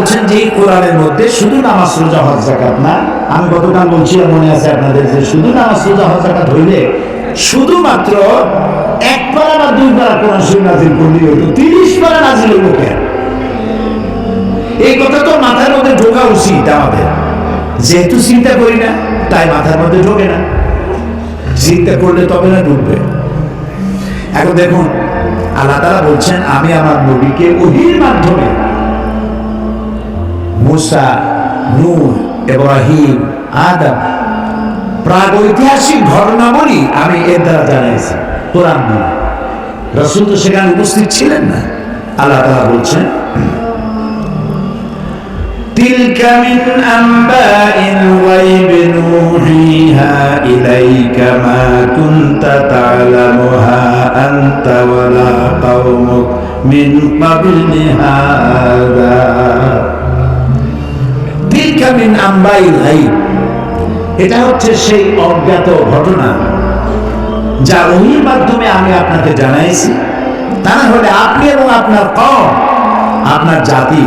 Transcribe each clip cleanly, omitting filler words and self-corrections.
বলছেন যে এই কোরআনের মধ্যে শুধু নামাজ রোজা হজ যাকাত না, আমি গতকাল বলছি মনে আছে আপনাদের যে শুধু নামাজ রোজা হজ যাকাত হইলে শুধুমাত্র এক পারা বা দুই পারা কোরআন শরীফ নাজিল করলেই হতো, 30 পারা নাজিল হইল কেন? এই কথা তো মাথার মধ্যে ঢোকা উচিত আমাদের। যেহেতু চিন্তা করি না তাই মাথার মধ্যে ঢোকে না, চিন্তা করলে তবে না ঢুকবে। এখন দেখুন আল্লাহ তাআলা বলছেন আমি আমার নবীকে ওহীর মাধ্যমে মুসা, নূহ, ইব্রাহিম, আদম প্রাগৈতিহাসিক ঘটনাবলী আমি এর দ্বারা জানাইছি কোরআন দিয়ে। রাসূল তো সেখানে উপস্থিত ছিলেন না। আল্লাহ তাআলা বলছেন তিলকা মিন আনবাইল গায়বি নূহিহা ইলাইকা মা কুনতা তা'লামুহা আনতা ওয়ালা কওমুক মিন ক্বাবলি হাযা। তিলকা মিন আনবাইল গায়ব, এটা হচ্ছে সেই অজ্ঞাত ঘটনা যা ওহীর মাধ্যমে আমি আপনাকে জানাইছি। তা না হলে আপনি এবং আপনার কওম, আপনার জাতি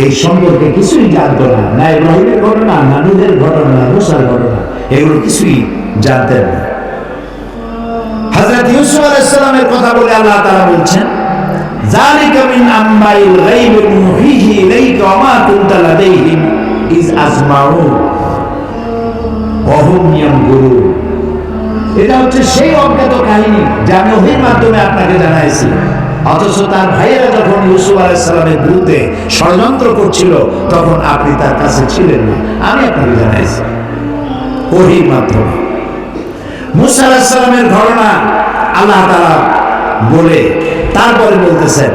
এই সম্পর্কে কিছুই জানতো না। না ইব্রাহিমের ঘটনা, না নূহের ঘটনা, না মূসার ঘটনা, এগুলো কিছুই জানতেন না। হযরত ইউসুফ আলাইহিস সালামের কথা বলে আল্লাহ তাআলা বলছেন যালিকা মিন আনবাইল গায়বি নূহিহি ইলাইকা ওয়া মা কুনতা লাদাইহিম ইয আজমাউ ওয়া হুম ইয়ানজুরুন। এটা হচ্ছে সেই অজ্ঞাত কাহিনী যা আমি ওহীর মাধ্যমে আপনাকে জানাইছি, অথচ তার ভাইয়েরা যখন ইউসুফ আলাইহিস সালামের বিরুদ্ধে ষড়যন্ত্র করছিল তখন আপনি তার কাছে ছিলেন না। আমি আপনাকে জানাইছি ওহীর মাধ্যমে। মূসা আলাইহিস সালামের ঘটনা আল্লাহ তাআলা বলে তারপরে বলতেছেন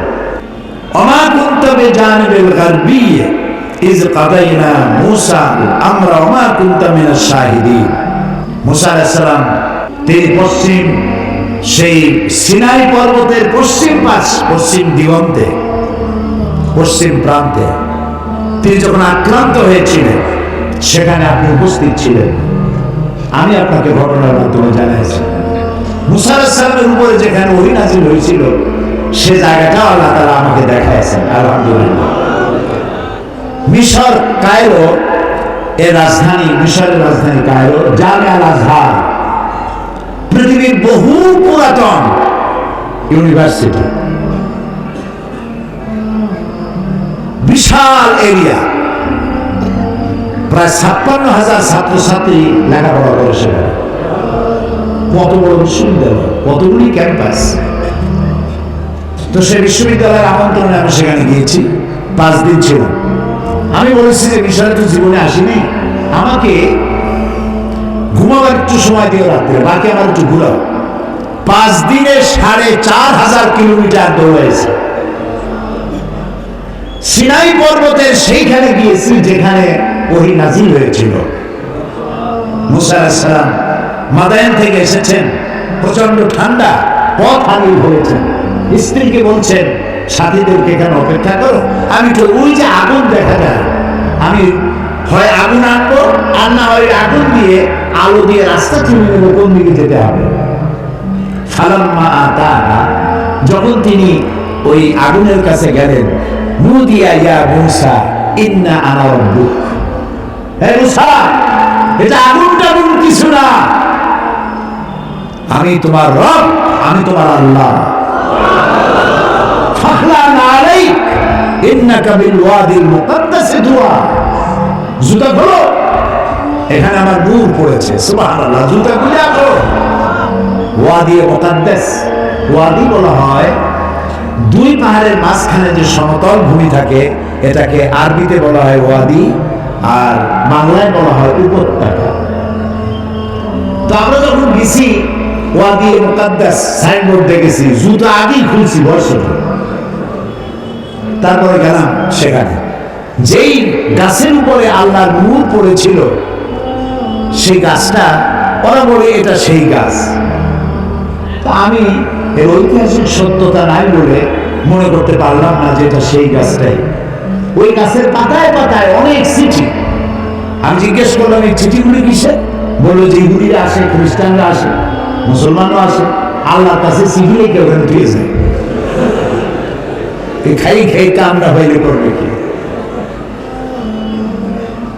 ওমা কুনতা বিজানিবিল গারবিয়্যি ইয কাদাইনা মূসা আমরা ওমা কুনতা মিনাশ শাহিদিন। মূসা আলাইহিস সালাম তিনি পশ্চিম সেই সিনাই পর্বতের পশ্চিম দিগন্তে, পশ্চিম প্রান্তে তিনি যখন আক্রান্ত হয়েছিলেন সেখানে আপনি উপস্থিত ছিলেন। আমি আপনাকে ঘটনার মাধ্যমে জানাইছি মূসা আলাইহিস সালামের উপরে যেখানে ওহী নাযিল হয়েছিল সে জায়গাটাও আল্লাহ তাআলা আমাকে দেখাইছেন। আলহামদুলিল্লাহ। মিশর কায়রো এর রাজধানী, মিশরের রাজধানী কায়রো, জামে আল আজহার পৃথিবীর বহু পুরাতন ইউনিভার্সিটি, বিশাল এরিয়া, প্রায় 56,000 ছাত্রছাত্রী লেখাপড়া করে সেখানে। কত বড় বিশ্ববিদ্যালয়, কতগুলি ক্যাম্পাস। তো সেই বিশ্ববিদ্যালয়ের আমন্ত্রণে আমি সেখানে গিয়েছি, 5 দিন ছিলাম। আমি বলেছি যে মিশরে তো জীবনে আসিনি, আমাকে ঘুমাবার একটু সময় দিয়ে রাত্রে, বাকি আমার একটু ঘুরাও। 5 দিনে 4,500 কিলোমিটার দৌড়াইছে। সিনাই পর্বতের সেইখানে গিয়েছি যেখানে ওহী নাযিল হয়েছিল। মূসা আলাইহিস সালাম মাদায়েন থেকে এসেছেন, প্রচন্ড ঠান্ডা, পথ হারিয়ে হয়েছেন। স্ত্রীকে বলছেন সাথীদেরকে এখানে অপেক্ষা করো, আমি তো ওই যে আগুন দেখা যায়, আমি হয় আগুন আনবো আর না হয় আগুন দিয়ে আলো দিয়ে রাস্তা চিনে নেবো কোন দিকে যেতে হবে। ফালাম্মা আতাহা, যখন তিনি ওই আগুনের কাছে গেলেন, নুদিয়া ইয়া মূসা ইন্না আনা রাব্বুক। হে মূসা, এটা আগুন টাগুন কিছু না, আমি তোমার রব, আমি তোমার আল্লাহ। ফাখলানা আলাইক ইন্নাকা বিল ওয়াদিল মুকাদ্দাসি তুয়া। জুতা খোলো, এখানে আমার নূর পড়েছে। সুবহানাল্লাহ। জুতা খুলে আসো। ওয়াদি মুকাদ্দাস, ওয়াদি বলা হয় 2 পাহাড়ের মাঝখানে যে সমতল ভূমি থাকে এটাকে আরবিতে বলা হয় ওয়াদি, আর বাংলায় বলা হয় উপত্যকা। তো আমরা যখন গেছি ওয়াদি মুকাদ্দাস সাইনবোর্ড দেখেছি, জুতা আগেই খুলছি বর্ষে। তারপরে গেলাম সেখানে, যেই গাছের উপরে আল্লাহর নূর পড়েছিল সেই গাছটা, ওরা বলে এটা সেই গাছ। তা আমি এর ঐতিহাসিক সত্যতা নাই বলে মনে করতে পারলাম না যে এটা সেই গাছটাই। ওই গাছের পাতায় পাতায় অনেক চিঠি। আমি জিজ্ঞেস করলাম এই চিঠিগুলি কিসে? বললো যে ইহুদিরা আসে, খ্রিস্টানরা আসে, মুসলমানরা আসে, আল্লাহর কাছে চিঠি লিখে ওখানে দিয়ে যায়। খাই খাই কামড়া হইলে করবে কি?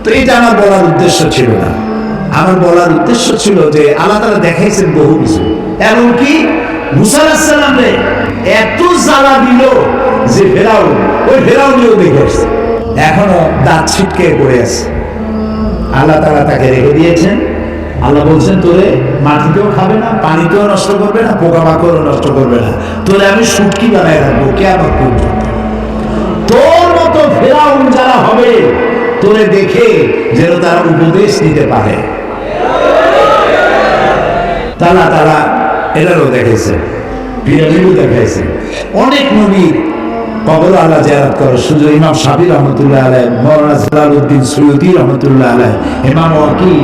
তো এটা আমার বলার উদ্দেশ্য ছিল না। আমার বলার উদ্দেশ্য ছিল যে আল্লাহ তাআলা দেখাইছেন বহু কিছু, এমনকি মুসা আলাইহিস সালামরে এত জ্বালা দিল যে ফেরাউনও দেখে আসছে, এখনো দাঁত ছিটকে পড়ে আছে। আল্লাহ তাআলা তাকে রেখে দিয়েছেন। আল্লাহ বলছেন, তোরে মাটিতেও খাবে না, পানিতেও নষ্ট করবে না, পোকামাকড়ও নষ্ট করবে না, তোরে আমি শুটকি বানায় রাখবো কিয়ামত পর্যন্ত। তোর মতো ফেরাউন যারা হবে তোরে দেখে যেন তারা উপদেশ দিতে পারে। আল্লাহ তাআলা এটারও দেখেছে, পিরামিডও দেখাইছে। অনেক নবীর কবর আল্লাহ জিয়ারত করার সুযোগ ইমাম শাফি রহমতুল্লাহ আলাইহি, মাওলানা জালালউদ্দিন সুয়ুতী রহমতুল্লাহ আলাইহি, ইমাম ওয়াকি,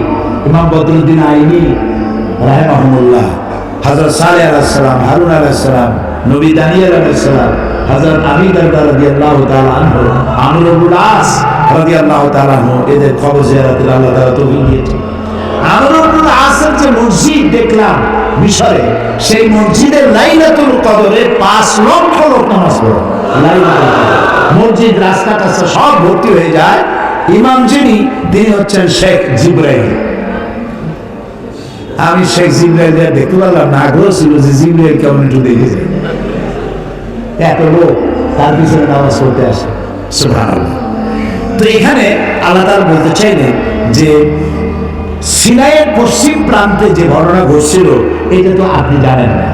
ইমাম বদরুদ্দিন আইনি রাহিমাহুল্লাহ, হযরত সালেহ আলাইহিস সালাম, হারুন আলাইহিস সালাম, নবী দানিয়েল আলাইহিস সালাম, হযরত আবু দারদা রাদিয়াল্লাহু তাআলা আনহু, আমর ইবনে আস রাদিয়াল্লাহু তাআলা আনহু, এদের কবর জিয়ারতের আল্লাহ তাআলা তৌফিক দিয়েছেন। আমর ইবনে আসের যে মসজিদ দেখলাম মিশরে, সেই মসজিদের লাইলাতুল কদরে 5 লক্ষ লোক নামাজ পড়ে। মসজিদ রাস্তা কাছে সব ভর্তি হয়ে যায়। ইমাম যিনি তিনি হচ্ছেন শেখ জিব্রাইল। আমি শেখ জিব্রাইল দেখতে পারলাম না, আগ্রহ ছিল যে জিব্রাইল কেমন একটু দেখে যাই। এত লোক তার পিছনে নামাজ পড়তে আসে, সুবহানাল্লাহ। তো এখানে আল্লাহ তাআলা বলতে চাইলেন যে সিনাইয়ের পশ্চিম প্রান্তে যে ঘটনা ঘটছিল এটা তো আপনি জানেন না,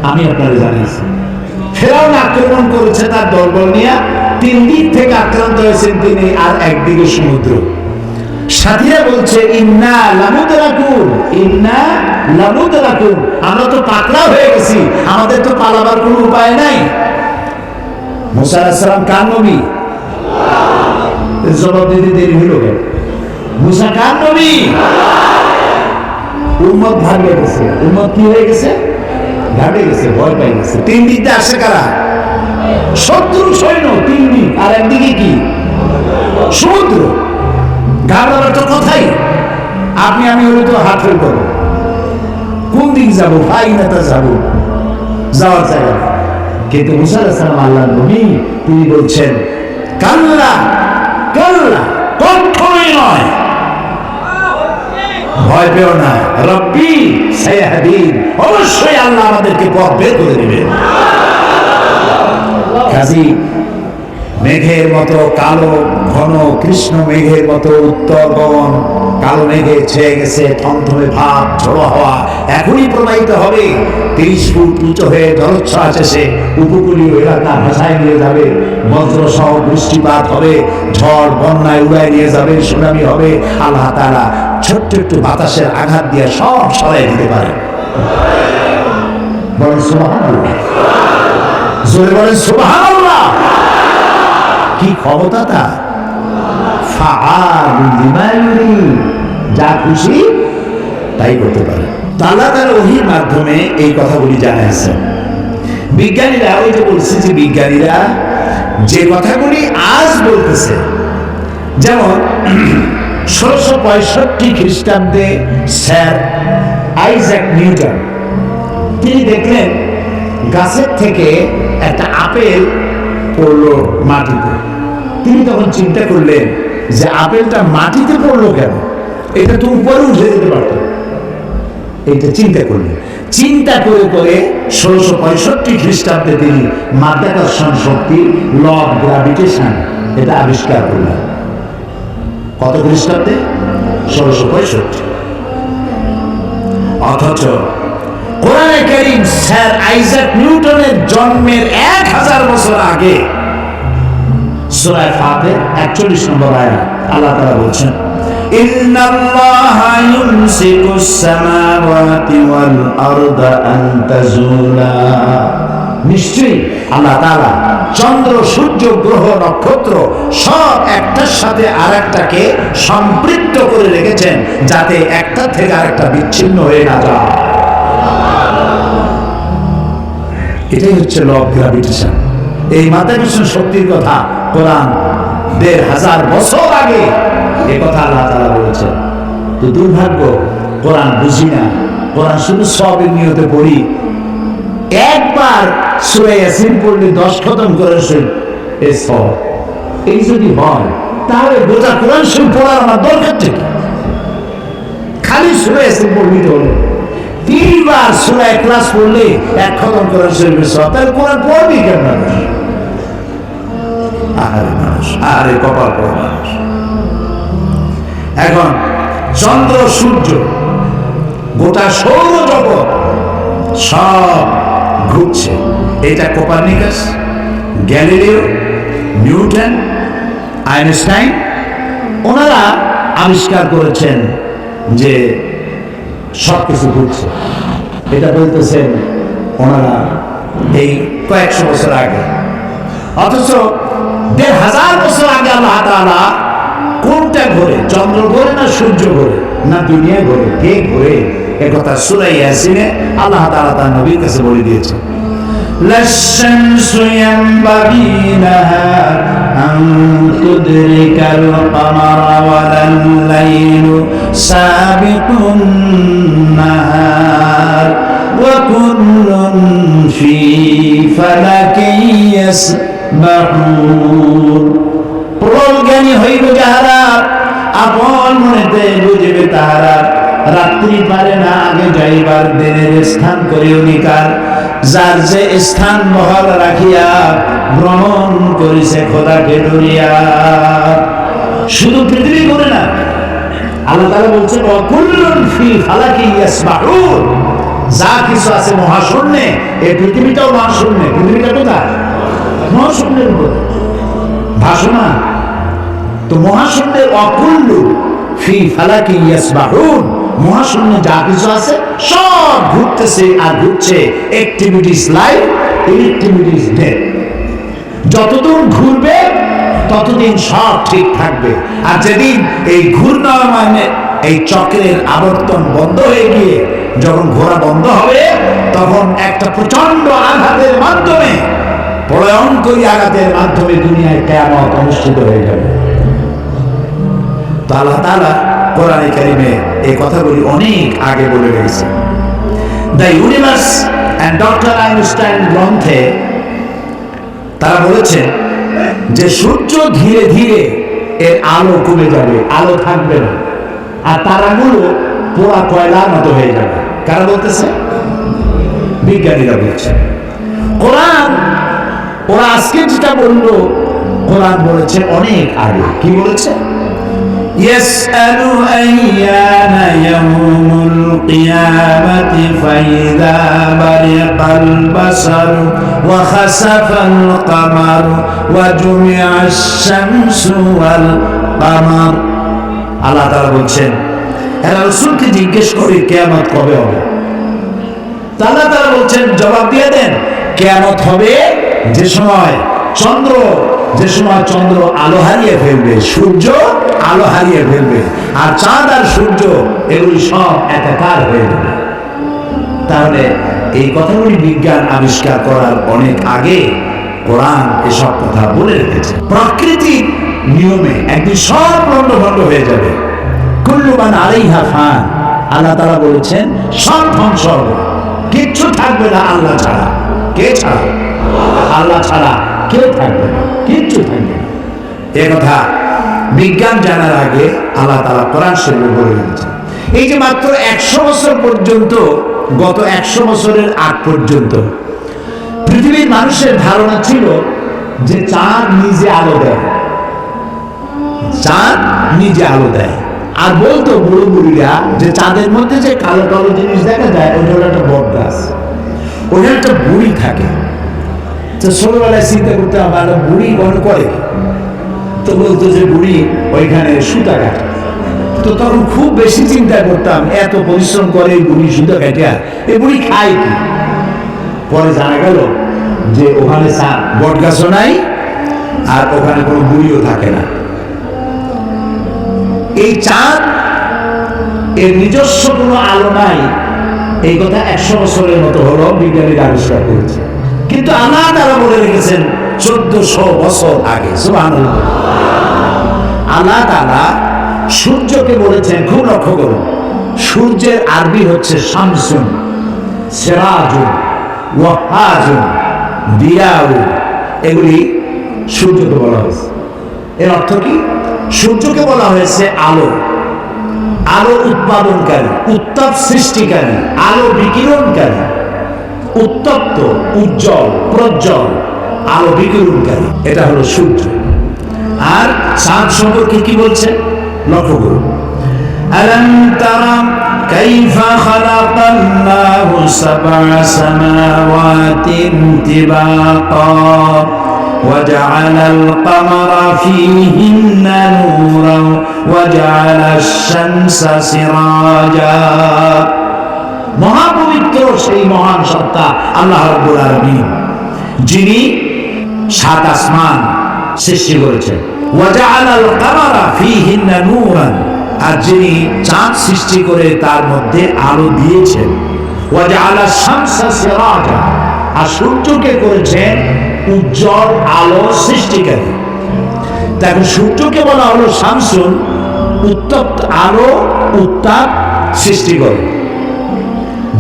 আমি আপনারা জানিয়েছি। ফেরাউন আক্রমণ করেছে তার দলবল নিয়ে, 3 দিক থেকে আক্রান্ত হয়েছেন তিনি, আর একদিকে সমুদ্র। সাথীরা বলছে ইন্না লামুদরাকুন, ইন্না লামুদরাকুন, আমরা তো পাকড়াও হয়ে গেছি, আমাদের তো পালাবার কোনো উপায় নাই। মুসা আলাইহিস সালাম কার নবী? জবাব দিতে দেরি হলো কেন? মুসা কার নবী? উম্মত ভাগে গেছে, উম্মত কি হয়ে গেছে? ঘাটে গেছে, ভয় পাই গেছে। 3 দিক দিয়ে আসে কারা? শত্রু সৈন্য 3 দিক, আর একদিকে কি? সমুদ্র। ঘাবড়াবার তো কথাই, আপনি আমি হলে তো হাত ফেল করবো, কোন দিক যাবো? ফাইনাতা যাবো, যাওয়ার জায়গা। কিন্তু মুসা আলাইহিস সালাম আল্লাহর নবী, তিনি বলছেন কাল্লা কাল্লা, কখনোই নয়, ভয় পেও না, রব্বি সায়াহদিন, অবশ্যই আল্লাহ আমাদেরকে পথ বের করে দিবেন। কাজী মেঘের মতো কালো ঘন কৃষ্ণ মেঘের মতো উত্তর গগন কালো মেঘে ছেয়ে গেছে, থমথমে ভাব, ঝোড়ো হাওয়া এখনই প্রবাহিত হবে। 30 ফুট উঁচু হয়ে জলোচ্ছ্বাস শেষে উপকূলীয় এলাকা ভাসায় নিয়ে যাবে, বজ্র সহ বৃষ্টিপাত হবে, ঝড় বন্যায় উড়ায় নিয়ে যাবে, সুনামি হবে। আল্লাহ তাআলা ছোট্ট একটু বাতাসের আঘাত দিয়ে সব সরাই দিতে পারে। বলেন সুবহানাল্লাহ, জোরে বলেন সুবহানাল্লাহ। কি ক্ষমতা তার! ফাআলু লিমা ইউরিদ, যা খুশি তাই করতে পারে। আল্লাহ তার ওহীর মাধ্যমে এই কথাগুলি জানাইছেন। বিজ্ঞানীরা, ওই যে বলছি যে বিজ্ঞানীরা যে কথাগুলি আজ বলতেছে, যেমন 1665 খ্রিস্টাব্দে স্যার আইজ্যাক নিউটন তিনি দেখলেন গাছের থেকে একটা আপেল পড়লো মাটিতে। তিনি তখন চিন্তা করলেন যে আপেলটা মাটিতে পড়লো কেন, এটা তো উপরে উঠে যেতে পারত। এটা চিন্তা করলেন, চিন্তা করে করে 1665 খ্রিস্টাব্দে তিনি মাধ্যাকর্ষণ শক্তি, ল অফ গ্রাভিটেশন, এটা আবিষ্কার করলেন। কত খ্রিস্টাব্দে? 1665। অথচ কোরআনে কারীম স্যার আইজ্যাক নিউটনের জন্মের 1000 বছর আগে সূরা ফাতির 41 নম্বর আয়াত আল্লাহ তাআলা বলছেন, ইন্নাল্লাহা ইউমসিকুস সামাওয়াতি ওয়াল আরদা আন তাজুলা, নিশ্চয়ই আল্লাহ তাআলা চন্দ্র, সূর্য, গ্রহ, নক্ষত্র সব একটার সাথে আরেকটাকে সম্পৃক্ত করে রেখেছেন, যাতে একটা থেকে আরেকটা বিচ্ছিন্ন হয়ে না যায়। এটাই হচ্ছে ল অফ গ্রাভিটেশন। এই মাধ্যাকর্ষণ শক্তির কথা কোরআন 1500 বছর আগে এই কথা আল্লাহ তাআলা বলেছেন। তো দুর্ভাগ্য, কোরআন বুঝি না, কোরআন শুধু সবের নিয়তে পড়ি। একবার সূরা ইয়াসিন পড়লে 10 খতম করেছেন এই সব। এই যদি হয় তাহলে গোটা কোরআন শরীফ পড়ার আমার দরকারটা কি? খালি সূরা ইয়াসিন পড়বি তো হলো। 3 বার সূরা ইখলাস পড়লে এক খতম কোরআন শরীফের সওয়াব। তাহলে কোরআন পড়বি কেন মানুষ? আরে মানুষ, আরে কপাল পোড়া মানুষ। এখন চন্দ্র সূর্য গোটা সৌরজগৎ সব ঘুরছে। এটা কোপারনিকাস, গ্যালিলিও, নিউটন, আইনস্টাইন ওনারা আবিষ্কার করেছেন যে সবকিছু ঘুরছে। এটা বলতেছেন ওনারা এই কয়েকশো বছর আগে। অথচ ১,৫০০ বছর আগে আল্লাহ তাআলা কোনটা ঘোরে? চন্দ্র ঘোরে না সূর্য ঘোরে না দুনিয়া ঘোরে? কে ঘোরে? একথা সূরা ইয়াসিনে আল্লাহ তাআলা তার নবীর কাছে বলে দিয়েছেন। লাশ-শামসু ইয়ানবাগি লাহা আন তুদরিকাল কামারা ওয়ালাল লাইলু সাবিকুন নাহার ওয়া কুল্লুন ফি ফালাকিন ইয়াসবাহুন। প্রজ্ঞানী হইল যাহারা, আপন মনেতে বুঝিবে তাহারা। রাত্রি পারে না আগে যাইবার, দিনের স্থান করিও নিকার। যার যে স্থান বহাল রাখিয়া ভ্রমণ করিছে খোদাকে ডরিয়া। শুধু পৃথিবী ঘুরে না, আল্লাহ তাআলা বলছেন ওয়া কুল্লুন ফি ফালাকিন ইয়াসবাহুন। যা কিছু আছে মহাশূন্যে, এই পৃথিবীটাও মহাশূন্যে। পৃথিবীটা কোথায়? মহাশূন্যের উপর ভাসমান। তো মহাশূন্যের অকুল্লু ফি ফালাকি ইয়াসবাহুন, মহাশূন্যে যা কিছু আছে সব ঘুরতেছে আর ঘুরছে। Activities life, inactivities death. যতদিন ঘুরবে ততদিন সব ঠিক থাকবে। আর যেদিন এই ঘূর্ণায়মানে এই চক্রের আবর্তন বন্ধ হয়ে গিয়ে যখন ঘোরা বন্ধ হবে, তখন একটা প্রচন্ড আঘাতের মাধ্যমে, প্রলয়ঙ্করী আঘাতের মাধ্যমে দুনিয়ায় কিয়ামত অনুষ্ঠিত হয়ে যাবে। তো আল্লাহ তাআলা কোরআনে কারিমে এই কথাগুলি অনেক আগে বলে গেছেন। The universe and doctor Einstein গ্রন্থে তারা বলেছেন যে সূর্য ধীরে ধীরে এর আলো কমে যাবে, আলো থাকবে না, আর তারাগুলো পোড়া কয়লার মতো হয়ে যাবে। কারা বলতেছে? বিজ্ঞানীরা বলছে। কোরআন ওরা আজকে যেটা বললো, কোরআন বলেছে অনেক আগে। কি বলেছে? ইয়াসআলু আইয়ানা ইয়াউমুল কিয়ামাতি ফাইযা বারিকাল বাসারু ওয়া খাসাফাল কামারু ওয়া জুমিআশ শামসু ওয়াল কামার। আল্লাহ তাআলা বলছেন এরা রাসূলকে জিজ্ঞেস করে কিয়ামত কবে হবে। আল্লাহ তাআলা বলছেন জবাব দিয়ে দেন, কিয়ামত হবে যে সময় চন্দ্র আলো হারিয়ে ফেলবে, সূর্য আলো হারিয়ে ফেলবে, আর চাঁদ আর সূর্য এগুলি সব একাকার হয়ে যাবে। তাহলে এই কথাগুলি বিজ্ঞান আবিষ্কার করার অনেক আগে কোরআন এসব কথা বলে রেখেছে। প্রকৃতির নিয়মে একদিন সব লন্ডভন্ড হয়ে যাবে। কুল্লু মান আলাইহা ফান। আল্লাহ তাআলা বলেছেন সব ধ্বংস হবে, কিচ্ছু থাকবে না আল্লাহ ছাড়া। কে ছাড়া? আল্লাহ ছাড়া কেউ থাকবে না, কিচ্ছু থাকবে না। এ কথা বিজ্ঞান জানার আগে আল্লাহ তাআলা কোরআন শরীফে বলে দিয়েছেন। এই যে মাত্র 100 বছর পর্যন্ত, গত 100 বছরের আগ পর্যন্ত পৃথিবীর মানুষের ধারণা ছিল যে চাঁদ নিজে আলো দেয়, চাঁদ নিজে আলো দেয়। আর বলতো বুড়ো বুড়িরা যে চাঁদের মধ্যে যে কালো কালো জিনিস দেখা যায় ওটা হলো একটা বট গাছ, ওটা একটা বুড়ি থাকে। তো ছোটবেলায় চিন্তা করতে আমার বুড়ি মনে করে, তো বলতো যে বুড়ি ওইখানে সুতা কাটে। তো তখন খুব বেশি চিন্তা করতাম, এত পরিশ্রম করে এই বুড়ি সুতা কাটিয়া, এই বুড়ি খায় কি? পরে জানা গেল যে ওখানে বট গাছও নাই আর ওখানে কোনো বুড়িও থাকে না। এই চাঁদ এর নিজস্ব কোনো আলো নাই, এই কথা 100 বছরের মতো হলো বিজ্ঞানীরা আবিষ্কার করেছে। কিন্তু আল্লাহ তাআলা বলে রেখেছেন 1400 বছর আগে। সুবহানাল্লাহ। আল্লাহ তাআলা সূর্যকে বলেছেন, খুব লক্ষ্য করুন, সূর্যের আরবি হচ্ছে শামসুন, সিরাজুন, ওয়াহাজুন, দিয়াউন। এগুলি সূর্যকে বলা হয়েছে। এর অর্থ কি? সূর্যকে বলা হয়েছে আলো, আলো উৎপাদনকারী, উত্তাপ সৃষ্টিকারী, আলো বিকিরণকারী, উত্তপ্ত, উজ্জ্বল, প্রজ্জ্বল, আলো বিকিরণকারী, এটা হলো সূর্য। আর চাঁদ সম্পর্কে কি বলছে লক্ষ্য করুন। আলাম তারা কাইফা খালাকাল্লাহু সাবআ সামাওয়াতিন তিবাকা وجعل القمر فيهن نورا وجعل الشمس سراجا। মহাপবিত্র সেই মহান সত্তা আল্লাহ রাব্বুল আলামিন, যিনি সাত আসমান সৃষ্টি করেছেন। ওয়াজআলাল কামারা ফীহিন্না নূরান, আর যিনি চাঁদ সৃষ্টি করে তার মধ্যে আলো দিয়েছেন। ওয়াজআলাশ শামসা সিরাজা, আর সূর্যকে করেছেন উজ্জ্বল আলো সৃষ্টিকারী। দেখো সূর্যকে বলা হলো শামসুন, উত্তপ্ত আলো, উত্তাপ সৃষ্টি করে,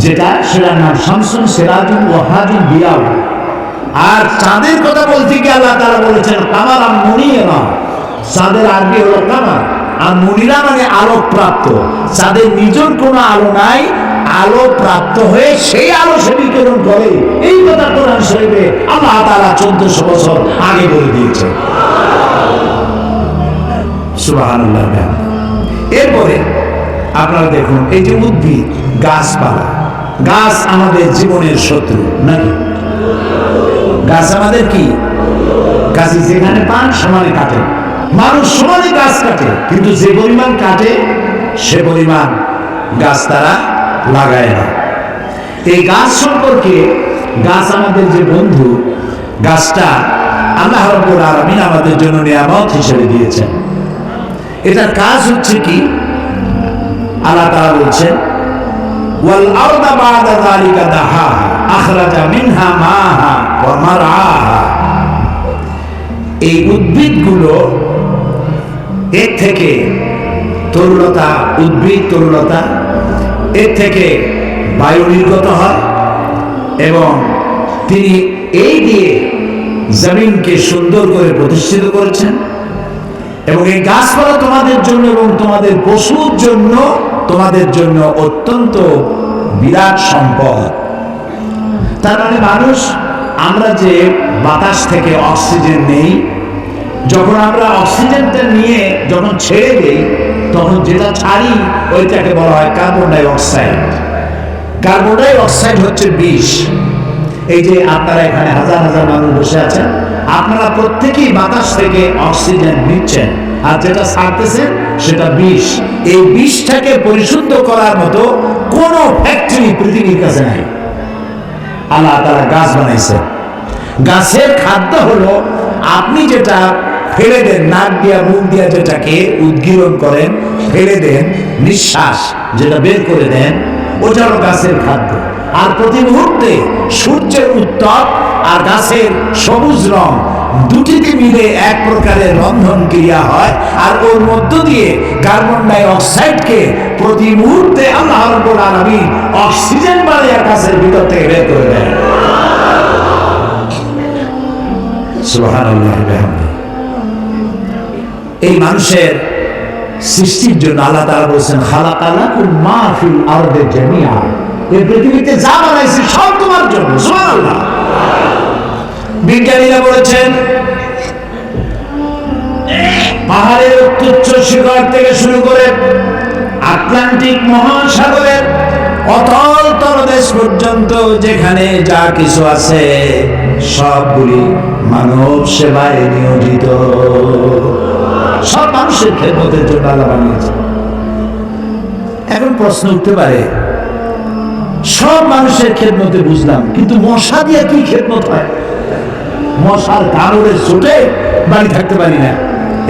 যেটা সেটার নাম শামসুন সিরাজুন ওয়াহাজুন বিয়াউ। আর চাঁদের কথা বলতে গিয়ে আল্লাহ তাআলা বলেছেন কামারা মুনিরা, চাঁদের আরবি হলো কামার, আর মুনিরা মানে আলোক প্রাপ্ত। চাঁদের নিজের কোনো আলো নাই, আলো প্রাপ্ত হয়ে সেই আলো সে বিকিরণ করে। এই কথা কোরআন শরীফে আল্লাহ তাআলা 1400 বছর আগে বলে দিয়েছেন। সুবহানাল্লাহ। এরপরে আপনারা দেখুন, এই যে উদ্ভিদ, গাছপালা, গাছ আমাদের জীবনের শত্রু নাকি? গাছ আমাদের কি? গাছ যেখানে পান সমানে কাটে, মানুষ সমানে গাছ কাটে, কিন্তু যে পরিমাণ কাটে সে পরিমাণ গাছ তারা লাগায় না। এই গাছ সম্পর্কে, গাছ আমাদের যে বন্ধু, গাছটা আল্লাহ রাব্বুল আলামিন আমাদের জন্য নিয়ামত হিসেবে দিয়েছেন। এটার কাজ হচ্ছে কি? আল্লাহ তাআলা বলছেন ওয়াল আরদা বা'দা যালিকা দাহাহা আখরাজা মিনহা মাহা ওয়া মারআহা। এই উদ্ভিদগুলো, এর থেকে তরুলতা, উদ্ভিদ তরুলতা, এর থেকে বায়ু নির্গত হয়, এবং তিনি এই দিয়ে জমিনকে সুন্দর করে প্রতিষ্ঠিত করেছেন। এবং এই গাছপালা তোমাদের জন্য এবং তোমাদের পশুর জন্য, তোমাদের জন্য অত্যন্ত বিরাট সম্পদ। তার মানে মানুষ, আমরা যে বাতাস থেকে অক্সিজেন নেই, যখন আমরা অক্সিজেনটা নিয়ে যখন ছেড়ে দেই, তখন যেটা ছাড়ি ওইটাকে বলা হয় carbon die oxide. Carbon die oxide হচ্ছে বিষ। এই যে আপনারা এখানে হাজার হাজার মানুষ বসে আছেন, আপনারা প্রত্যেকেই বাতাস থেকে অক্সিজেন নিচ্ছেন, আর যেটা ছাড়তেছেন সেটা বিষ। এই বিষটাকে পরিশুদ্ধ করার মতো কোনো ফ্যাক্টরি পৃথিবীর কাছে নাই। আল্লাহ তাআলা গাছ বানাইছে। গাছের খাদ্য হলো, আপনি যেটা ফেলে দেন, নাক দিয়া মুখ দিয়া যেটাকে উদ্গীরণ করেন, ফেলে দেন, নিঃশ্বাস যেটা বের করে দেন, ওটা হলো গাছের খাদ্য। আর প্রতি মুহূর্তে সূর্যের উত্তাপ আর গাছের সবুজ রং দুটিতে মিলে এক প্রকারের রন্ধন ক্রিয়া হয়, আর ওর মধ্য দিয়ে কার্বন ডাই অক্সাইডকে প্রতি মুহূর্তে আল্লাহ রাব্বুল আলামিন অক্সিজেন বানিয়ে গাছের ভিতর থেকে বের করে দেন। সুবহানাল্লাহ। এই মানুষের সৃষ্টির জন্য আল্লাহ তাআলা বলেছেন খালাকালাকুম মা ফিল আরদি জামিআ, এই পৃথিবীতে যা বানাইছি সব তোমার জন্য। সুবহানাল্লাহ। বিজ্ঞানীরা বলেছেন পাহাড়ের উচ্চ শিখর থেকে শুরু করে আটলান্টিক মহাসাগরের অতল তলদেশ পর্যন্ত যেখানে যা কিছু আছে সবগুলি মানব সেবায় নিয়োজিত, সব মানুষের খেদমতের জন্য আল্লাহ বানিয়েছে। এখন প্রশ্ন উঠতে পারে, সব মানুষের খেদমতে বুঝলাম, কিন্তু মশা দিয়ে কি খেদমত হয়? মশার কামড়ের চোটে বাড়ি থাকতে পারি না,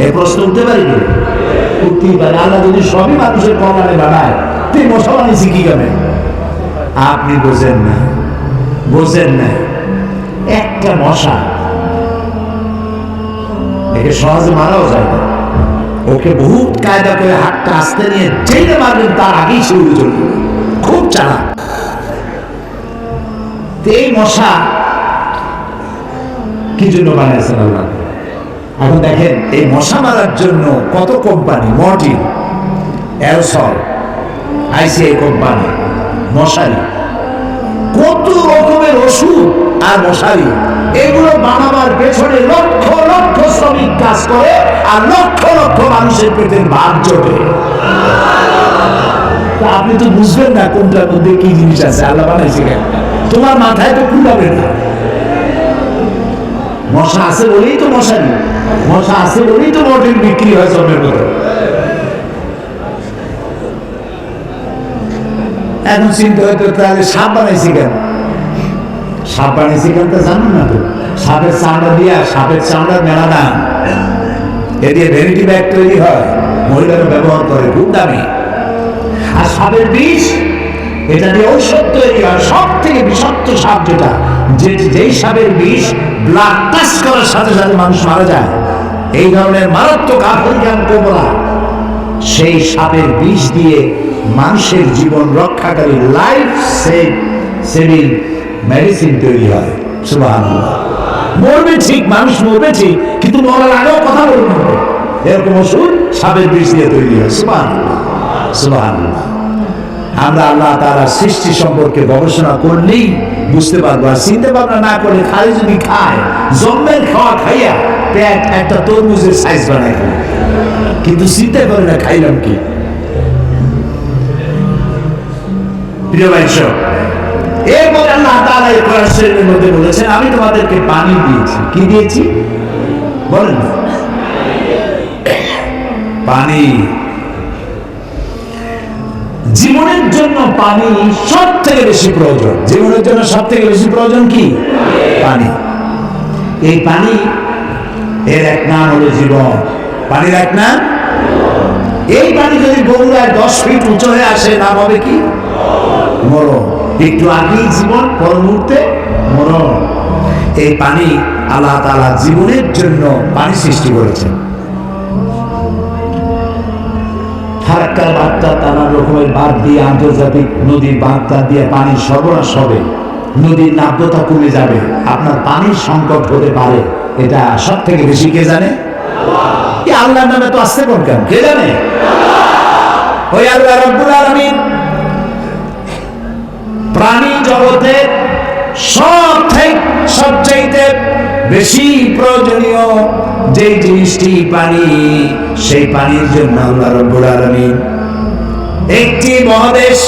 এই প্রশ্ন উঠতে পারি কি? উঠতেই পারে। আল্লাহ যদি সবই মানুষের কল্যাণে বানায়, তুই মশা বানিয়েছি কি কামে? আপনি বোঝেন না, বোঝেন না। একটা মশা, একে সহজে মারাও যায় না। ওকে বহুত কায়দা করে হাতটা আস্তে নিয়ে যেইটা মারবেন তার আগেই সে উড়ে চলবে, খুব চালাক। এই মশা কি জন্য বানিয়েছেন আল্লাহ? এখন দেখেন এই মশা মারার জন্য কত company, Mortein, aerosol, ICI company, মশারি, কত রকমের ওষুধ আর মশারি, এগুলো বানাবার পেছনে লক্ষ লক্ষ শ্রমিক কাজ করে আর লক্ষ লক্ষ মানুষের পেটের ভাত জোটে। আপনি তো বুঝবেন না কোনটার মধ্যে কি জিনিস আছে, আল্লাহ বানাইছে কেন, তোমার মাথায় তো কুলাবে না। মশা আছে বলেই তো মশারি, মশা আছে বলেই তো মর্টিন বিক্রি হয় জমের মতো। এখন চিন্তা হয়তো তাহলে সাপ বানাইছি কেন, সাপ বানাইছি কেন তা জানুন না তো। সাপের চামড়া দিয়া, সাপের চামড়ার মেলা দাম, এ দিয়ে ভ্যানিটি ব্যাগ তৈরি হয়, মহিলারা ব্যবহার করে, খুব দামি। আর সাপের বিষ, এটা দিয়ে ঔষধ তৈরি হয়। সব থেকে বিষাক্ত সাপ যেটা, যেই সাপের বিষ ব্লাড টাচ করার সাথে সাথে মানুষ মারা যায়, এই ধরনের মারাত্মক আফ্রিকান কোবরা, সেই সাপের বিষ দিয়ে মানুষের জীবন রক্ষাকারী লাইফ সেভিং মেডিসিন তৈরি হয়। সুবহানাল্লাহ। মরবে ঠিক, মানুষ মরবে ঠিক, কিন্তু মরার আগেও কথা বলবে, এরকম ওষুধ সাপের বিষ দিয়ে তৈরি হয়। সুবহানাল্লাহ, সুবহানাল্লাহ। আমরা আল্লাহ তাআলার সৃষ্টি সম্পর্কে গবেষণা করলেই বুঝতে পারবো। আর চিন্তা ভাবনা না করে খালি যদি খায়, জন্মের খাওয়া খাইয়া পেট একটা তরমুজের সাইজ বানায়, কিন্তু চিন্তা করে না খাইলাম কি। প্রিয় ভাই সব, এরপরে আল্লাহ তাআলা এই কোরআন শরীফের মধ্যে বলেছেন, আমি তোমাদেরকে পানি দিয়েছি। কি দিয়েছি বলেন না? পানি। জীবনের জন্য পানি সব থেকে বেশি প্রয়োজন। জীবনের জন্য সব থেকে বেশি প্রয়োজন কি? পানি। এই পানি, এর এক নাম হলো জীবন। পানির এক নাম, এই পানি যদি বগুড়ায় 10 ফিট উঁচু হয়ে আসে, নাম হবে কি? মরণ। একটু আগেই জীবন, পর মুহূর্তে মরণ। এই পানি আল্লাহ তাআলা জীবনের জন্য পানি সৃষ্টি করেছেন। ফারাক্কার বাঁধটা, নানা রকমের বাঁধ দিয়ে, আন্তর্জাতিক নদীর বাঁধটা দিয়ে পানির সরবরাহ হবে, নদীর নাব্যতা কমে যাবে, আপনার পানির সংকট হতে পারে। এটা সব থেকে বেশি কে জানে? আল্লাহর নামে তো আসতে কোন কেন, কে জানে? ওই আল্লাহ রাব্বুল আলামিন প্রাণী জগতে সবচাইতে বেশি প্রয়োজনীয় যে জিনিসটি পানি, সেই পানির জন্য আল্লাহ রাব্বুল আলামিন একটি মহাদেশ,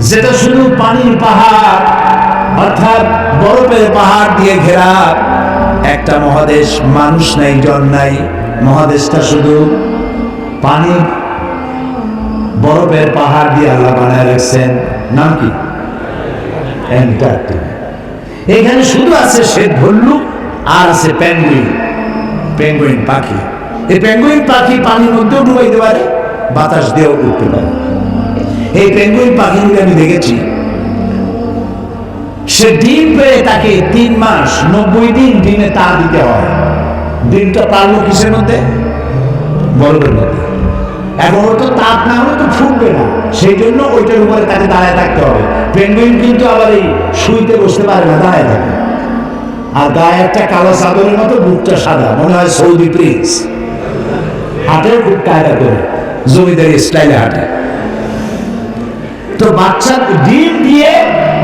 যেটা শুধু পানির পাহাড় অর্থাৎ বরফের পাহাড় দিয়ে ঘেরা একটা মহাদেশ, মানুষ নাই, জন নাই, মহাদেশটা শুধু পানি বরফের পাহাড় দিয়ে আল্লাহ বানায় রাখছেন। নাম কি? অ্যান্টার্কটিকা। এখানে শুধু আছে শ্বেত ভল্লুক আর আছে পেঙ্গুইন পাখি। এই পেঙ্গুইন পাখি পানির মধ্যেও ডুবাইতে পারে, বাতাস দিয়েও উঠতে পারে। এই পেঙ্গুইন পাখিগুলো আমি দেখেছি, সে ডিম পেয়ে তাকে 3 মাস 90 দিন ডিমে তা দিতে হয়। ডিমটা পারলো কিসের মধ্যে? বরফের মধ্যে। এখন ওর তো তাপ না হলে তো ফুটবে না, সেই জন্য ওইটার উপরে তাকে দাঁড়ায় থাকতে হবে। পেঙ্গুইন কিন্তু আবার এই শুইতে বসতে পারে না, দাঁড়ায় থাকে। আর গায়ে একটা কালো চাদরের মতো, বুকটা সাদা, মনে হয় সৌদি প্রিন্স। হাতেও খুব কায়দা করে, জমিদারি স্টাইলে হাঁটে। তো বাচ্চা ডিম দিয়ে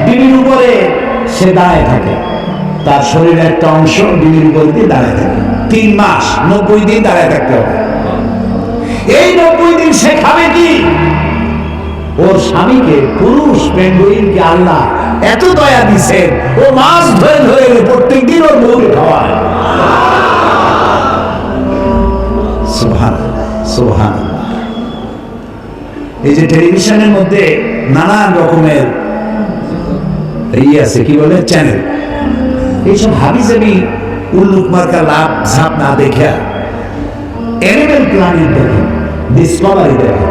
ডিমের উপরে সে দাঁড়ায় থাকে, তার শরীরের একটা অংশ ডিমের উপর দিয়ে দাঁড়ায় থাকে। 3 মাস 90 দিন দাঁড়ায় থাকতে হবে। এই 90 দিন সে খাবে কি? ওর স্বামীকে, পুরুষ পেঙ্গুইনকে আল্লাহ এত দয়া দিছেন, ও মাছ ধরে ধরে প্রত্যেক দিন ওর বউকে খাওয়ায়। সুবহানাল্লাহ, সুবহানাল্লাহ। এই যে টেলিভিশনের মধ্যে নানান রকমের আছে, কি বলে, চ্যানেল, এইসব হাবিজাবি উল্লুক মার্কা লাভ ঝাপ না দেখা অ্যানিমেল প্ল্যানেট দেখেন, ডিসকভারি দেখেন,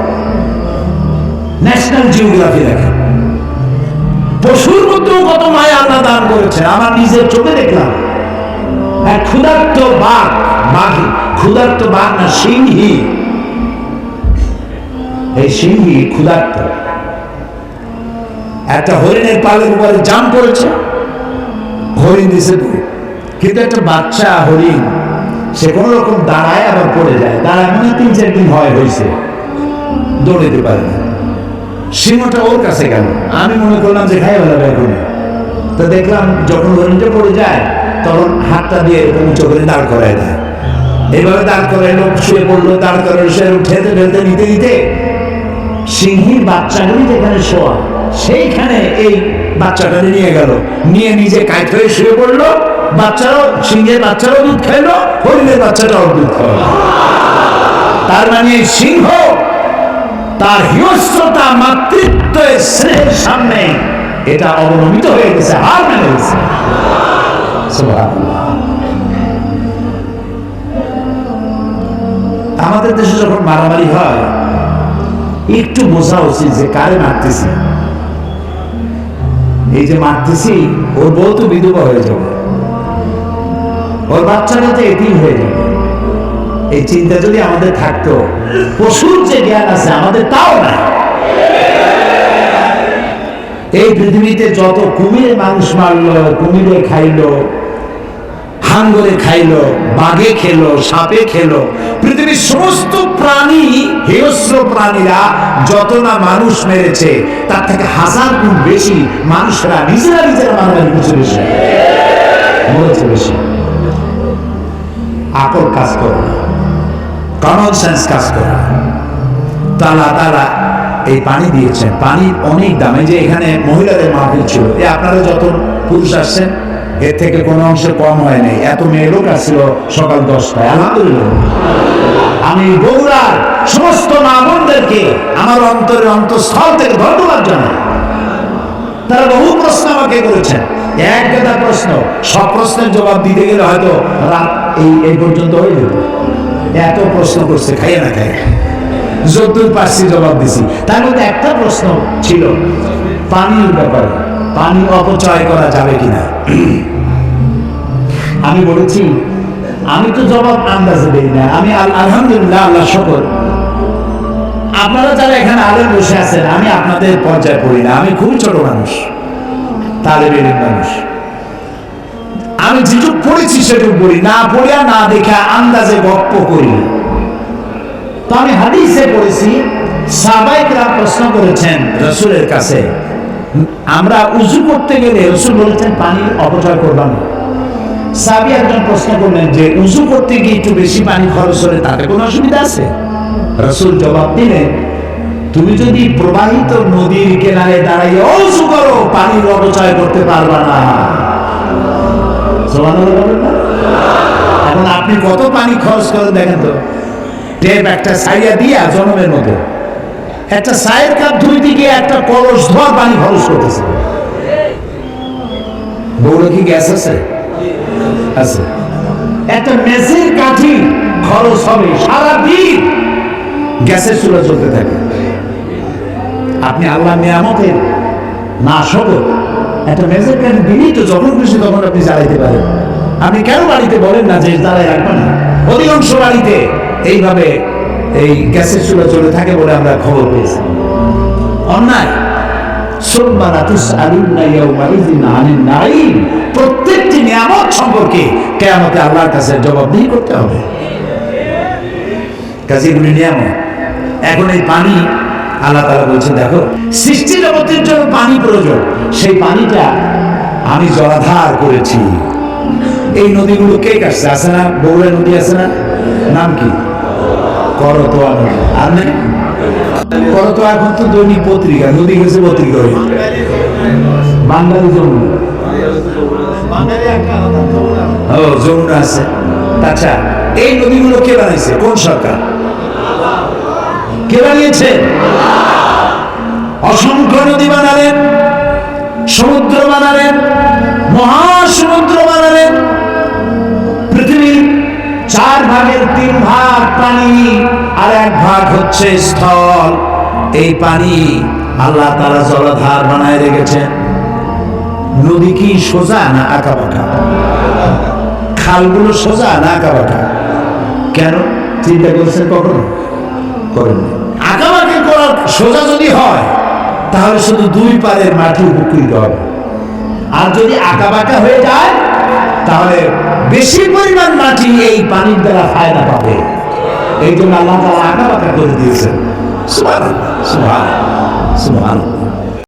ন্যাশনাল জিওগ্রাফি দেখেন। পশুর মধ্যেও কত মায়া আল্লাহ দান করেছেন। আমার নিজের চোখে দেখলাম এক ক্ষুধার্ত বাঘ, ক্ষুধার্ত বাঘ না, সিংহী। এই সিংহী ক্ষুধার্ত, একটা হরিণের পালের উপরে জাম করেছে, হরিণ দিছে, কিন্তু একটা বাচ্চা হরিণ সে কোন রকম দাঁড়ায় আবার পড়ে যায়, দাঁড়ায় মানে 3-4 দিন হয়েছে, দৌড়াইতে পারে না। সিংহটা ওর কাছে গেল, আমি মনে করলাম যে খাই বেলা এখন। তো দেখলাম যখন হরিণটা পড়ে যায় তখন হাতটা দিয়ে উঁচু করে দাঁড় করায় দেয়। এইভাবে দাঁড় করায় লোক শুয়ে পড়লো, দাঁড় করায় সে ঠেলতে ঠেলতে নিতে নিতে সিংহীর বাচ্চাগুলি যেখানে শোয়া সেইখানে এই বাচ্চাটা নিয়ে গেল, নিয়ে নিজে কাইট হয়ে শুয়ে পড়লো। বাচ্চারাও, সিংহের বাচ্চারাও দুধ খাইলো, হরিণের বাচ্চাটাও দুধ খাওয়ালো। তার মানে সিংহ তার হিংস্রতা, মাতৃত্ব, স্নেহের সামনে এটা অবনমিত হয়ে গেছে, হার মেনে গেছে। আমাদের দেশে যখন মারামারি হয় একটু বোঝা উচিত যে কারে মারতেছি। এই যে মারতেছি, ওর বউ তো বিধবা হয়ে যাবে, ওর বাচ্চাটা তো এতিম হয়ে যাবে। এই চিন্তা যদি আমাদের থাকতো, পশুর যে জ্ঞান আছে আমাদের তাও না। এই পৃথিবীতে যত কুমিরে মানুষ মারলো, কুমিরে খাইলো, হাঙ্গরে খাইলো, বাঘে খেলো, সাপে খেলো, পৃথিবীর সমস্ত প্রাণী, হিংস্র প্রাণীরা যত না মানুষ মেরেছে তার থেকে 1000 গুণ বেশি মানুষরা নিজেরা মারামারি করছে, মরেছে বেশি। আকল কাজ করে না, কমন সেন্স কাজ করে না। তারা এই পানি দিয়েছেন, পানির অনেক দাম। এই যে এখানে মহিলাদের মাহফিল ছিল, আপনারা যত পুরুষ আসছেন এর থেকে কোনো অংশে কম হয় নাই। এত মেয়ে লোক আসছিল সকাল 10টায়, আলহামদুলিল্লাহ। আমি বগুড়ার সমস্ত মা বোনদেরকে আমার অন্তরের অন্তঃস্থল থেকে ধন্যবাদ জানাই। তারা বহু প্রশ্ন আমাকে করেছেন, এক গাদা প্রশ্ন, সব প্রশ্নের জবাব দিতে গেলে হয়তো রাত এই পর্যন্ত হয়ে যেত। এত প্রশ্ন করছে, খাইয়ে না খাই যদ্দূর পারছি জবাব দিছি। তার মধ্যে একটা প্রশ্ন ছিল পানির ব্যাপারে, পানি অপচয় করা যাবে কিনা। আমি বলেছি আমি তো জবাব আন্দাজে দেই না, আমি আলহামদুলিল্লাহ, আল্লাহ শুকর, আপনারা যারা এখানে আলেম বসে আছেন আমি আপনাদের পর্যায়ে পড়ি না, আমি খুব ছোট মানুষ, তালেবে ইলম মানুষ। আমি যেটুক পড়েছি সেটুক বলি, না পড়িয়া না দেখা আন্দাজে গপ্প করি। তো আমি হাদিসে পড়েছি, সাহাবায়ে প্রশ্ন করেছেন রাসূলের কাছে, আমরা উযু করতে গেলে রাসূল বলেছেন পানির অপচয় করবা না। সাহাবী একজন প্রশ্ন করলেন যে উযু করতে গিয়ে একটু বেশি পানি খরচ হলে তাতে কোনো অসুবিধা আছে? রাসূল জবাব দিলেন, তুমি যদি প্রবাহিত নদীর কিনারে দাঁড়িয়ে উযু করো পানির অপচয় করতে পারবা না। সুবহানাল্লাহ বলেন না? এখন আপনি কত পানি খরচ করেন দেখেন তো। টেপ একটা ছাইয়া দিয়া জনমের মতো একটা চায়ের কাপ ধুইতে গিয়ে একটা কলস ধোয়া পানি খরচ করতেছে। বউরে কি গ্যাস আছে? আছে। একটা মেসের কাঠি খরচ হবে সারাদিন, গ্যাসের চুলা চলতে থাকে। আপনি আল্লাহ নিয়ামতের না শকর, একটা মেসের কাঠি দিলেই তো যখন খুশি তখন আপনি জ্বালাইতে পারেন। আপনি কেন বাড়িতে বলেন না যে জ্বালাই রাখবেন না? অধিকাংশ বাড়িতে এইভাবে এই গ্যাসের চুলা চলে থাকে বলে আমরা খবর পেয়েছি। অন্যায়। প্রত্যেকটি নিয়ামত সম্পর্কে কিয়ামতে আল্লাহর কাছে জবাবদিহি করতে হবে। কাজেগুলি নিয়ামত। এখন এই পানি আল্লাহ তাআলা বলছেন, দেখো সৃষ্টি জগতের জন্য পানি প্রয়োজন, সেই পানিটা আমি জলাধার করেছি। এই নদীগুলো কে কাটছে? আছে না বগুড়া নদী, আছে না? নাম কি? করতোয়া নদী। আর নেই করতোয়া, এখন তো দৈনিক পত্রিকা, নদী গেছে পত্রিকা হয়ে বাঙালি যমুনা। ও যমুনা আছে। আচ্ছা, এই নদীগুলো কে বানাইছে? কোন সরকার? কে বানিয়েছে? অসংখ্য নদী বানালেন, সমুদ্র বানালেন, মহাসমুদ্র বানালেন। পৃথিবীর 4 ভাগের 3 ভাগ পানি আর 1 ভাগ হচ্ছে স্থল। এই পানি আল্লাহ তাআলা জলাধার বানায় রেখেছেন। নদী কি সোজা না আঁকা বাঁকা? খালগুলো সোজা না আঁকা বাঁকা? কেন চিন্তা করছেন কখনো? করেন। আঁকা বাঁকা করার সোজা যদি হয় তাহলে শুধু 2 পারের মাটি উপকৃত হবে, আর যদি আঁকা বাঁকা হয়ে যায় তাহলে বেশি পরিমাণ মাটি এই পানির দ্বারা ফায়দা পাবে। এই জন্য আল্লাহ তাআলা আঁকা বাঁকা করে দিয়েছেন। সুবহানাল্লাহ, সুবহানাল্লাহ, সুবহানাল্লাহ।